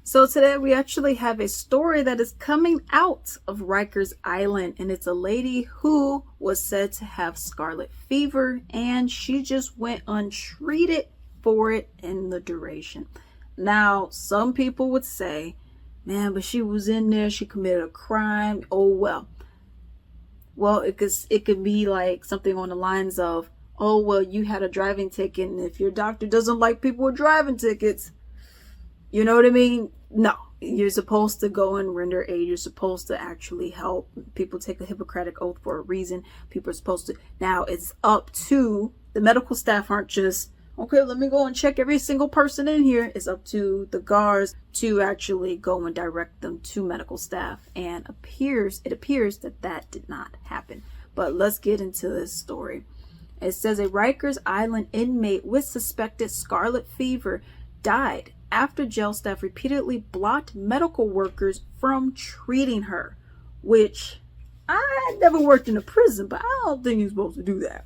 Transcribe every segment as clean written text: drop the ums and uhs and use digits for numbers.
So today we actually have a story that is coming out of Rikers Island, and it's a lady who was said to have scarlet fever, and she just went untreated for it in the duration. Now, some people would say, man, but she was in there, she committed a crime. Oh well. Well, it could be like something on the lines of, oh well, you had a driving ticket, and if your doctor doesn't like people with driving tickets, you know what I mean? No, you're supposed to go and render aid. You're supposed to actually help. People take a Hippocratic oath for a reason. People are supposed to. Now it's up to the medical staff. Aren't just, okay, let me go and check every single person in here. It's up to the guards to actually go and direct them to medical staff. And it appears that did not happen. But let's get into this story. It says a Rikers Island inmate with suspected scarlet fever died after jail staff repeatedly blocked medical workers from treating her, which I never worked in a prison, but I don't think you're supposed to do that.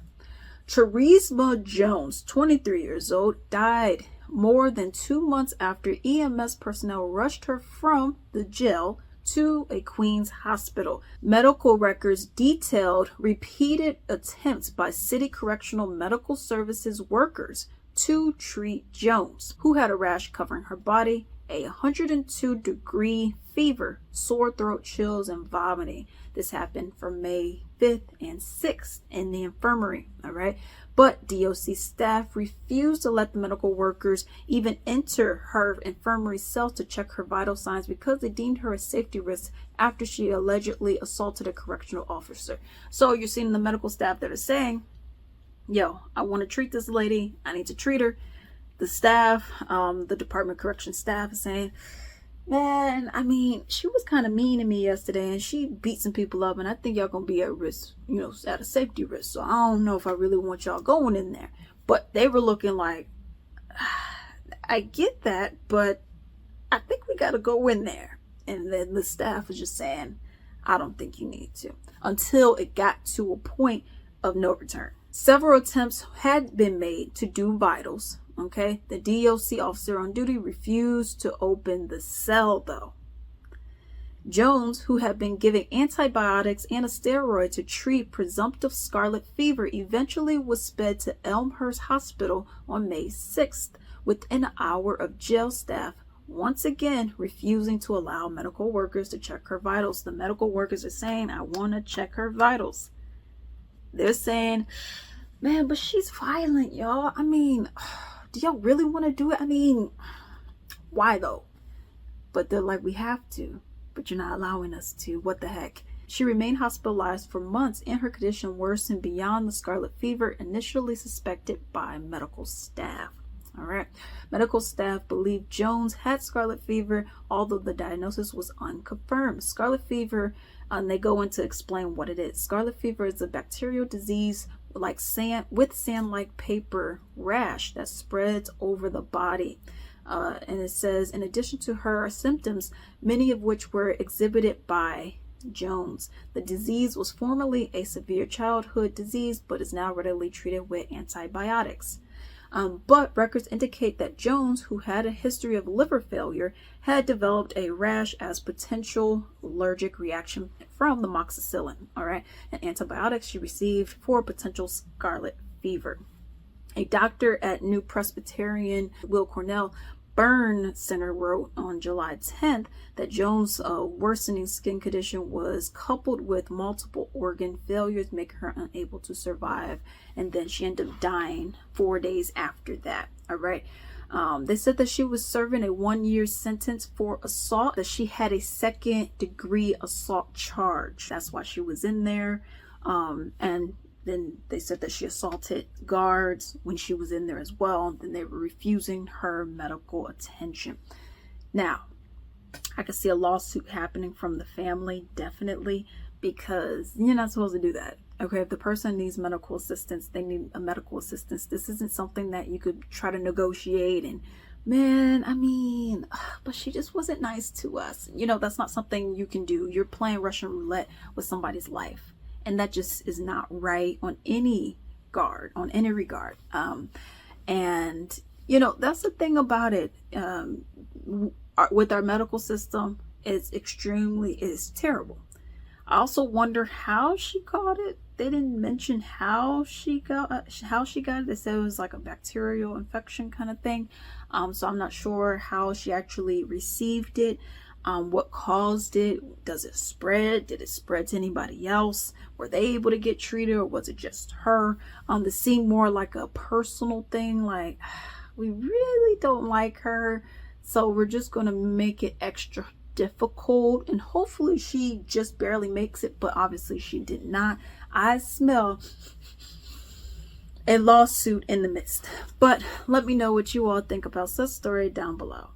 Teresa Jones, 23 years old, died more than 2 months after EMS personnel rushed her from the jail to a Queens hospital. Medical records detailed repeated attempts by City Correctional Medical Services workers to treat Jones, who had a rash covering her body, a 102-degree fever, sore throat, chills, and vomiting. This happened from May 5th and 6th in the infirmary, all right? But DOC staff refused to let the medical workers even enter her infirmary cell to check her vital signs because they deemed her a safety risk after she allegedly assaulted a correctional officer. So you're seeing the medical staff that are saying, yo, I want to treat this lady. I need to treat her. The staff, the Department of Correction staff is saying, man, I mean, she was kind of mean to me yesterday and she beat some people up and I think y'all going to be at risk, at a safety risk. So I don't know if I really want y'all going in there. But they were looking like, I get that, but I think we got to go in there. And then the staff was just saying, I don't think you need to, until it got to a point of no return. Several attempts had been made to do vitals, okay? The DOC officer on duty refused to open the cell, though. Jones, who had been given antibiotics and a steroid to treat presumptive scarlet fever, eventually was sped to Elmhurst Hospital on May 6th, within an hour of jail staff once again refusing to allow medical workers to check her vitals. The medical workers are saying, I want to check her vitals. They're saying, man, but she's violent, y'all. I mean, do y'all really want to do it? I mean, why though? But they're like, we have to, but you're not allowing us to. What the heck? She remained hospitalized for months and her condition worsened beyond the scarlet fever initially suspected by medical staff. All right. Medical staff believed Jones had scarlet fever, although the diagnosis was unconfirmed. Scarlet fever, and they go in to explain what it is. Scarlet fever is a bacterial disease like sand-like paper rash that spreads over the body. And it says, in addition to her symptoms, many of which were exhibited by Jones, the disease was formerly a severe childhood disease, but is now readily treated with antibiotics. But records indicate that Jones, who had a history of liver failure, had developed a rash as potential allergic reaction from the amoxicillin, all right, and antibiotics she received for potential scarlet fever. A doctor at New Presbyterian Will Cornell Burn Center wrote on July 10th that Jones' worsening skin condition was coupled with multiple organ failures, making her unable to survive. And then she ended up dying 4 days after that. All right. They said that she was serving a 1-year sentence for assault, that she had a 2nd-degree assault charge. That's why she was in there. And then they said that she assaulted guards when she was in there as well. Then they were refusing her medical attention. Now, I could see a lawsuit happening from the family, definitely, because you're not supposed to do that. Okay, if the person needs medical assistance, they need a medical assistance. This isn't something that you could try to negotiate and, man, I mean, but she just wasn't nice to us. That's not something you can do. You're playing Russian roulette with somebody's life. And that just is not right on any regard. And, that's the thing about it. with our medical system is terrible. I also wonder how she caught it. They didn't mention how she got it. They said it was like a bacterial infection kind of thing. So I'm not sure how she actually received it. What caused it? Does it spread? Did it spread to anybody else? Were they able to get treated, or was it just her? This seemed more like a personal thing. Like, we really don't like her, so we're just gonna make it extra difficult, and hopefully she just barely makes it, but obviously she did not. I smell a lawsuit in the midst. But let me know what you all think about such story down below.